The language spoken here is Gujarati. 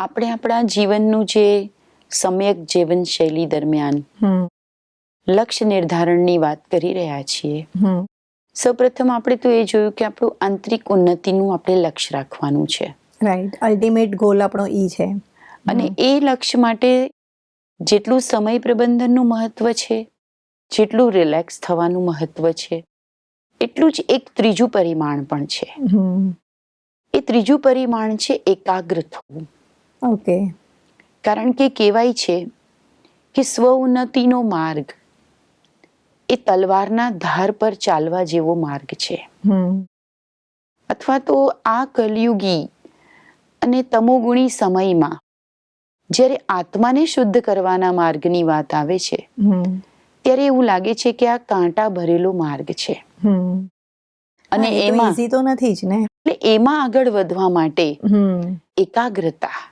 આપણે આપણા જીવનનું જે સમ્યક જીવનશૈલી દરમિયાન લક્ષ્ય નિર્ધારણની વાત કરી રહ્યા છીએ. સૌપ્રથમ આપણે તો એ જોયું કે આપણું આંતરિક ઉન્નતિનું આપણે લક્ષ્ય રાખવાનું છે. રાઈટ, અલ્ટિમેટ ગોલ આપણો ઈ છે. અને એ લક્ષ્ય માટે જેટલું સમય પ્રબંધનનું મહત્વ છે, જેટલું રિલેક્સ થવાનું મહત્વ છે, એટલું જ એક ત્રીજું પરિમાણ પણ છે. એ ત્રીજું પરિમાણ છે એકાગ્ર થવું. ઓકે. કારણ કે કહેવાય છે કે સ્વ ઉન્નતિનો માર્ગ એ તલવારના ધાર પર ચાલવા જેવો માર્ગ છે. અથવા તો આ કલયુગી અને તમોગુણી સમયમાં જ્યારે આત્માને શુદ્ધ કરવાના માર્ગની વાત આવે છે, ત્યારે એવું લાગે છે કે આ કાંટા ભરેલો માર્ગ છે. અને એમાં ઈઝી તો નથી જ ને. એટલે એમાં આગળ વધવા માટે એકાગ્રતા,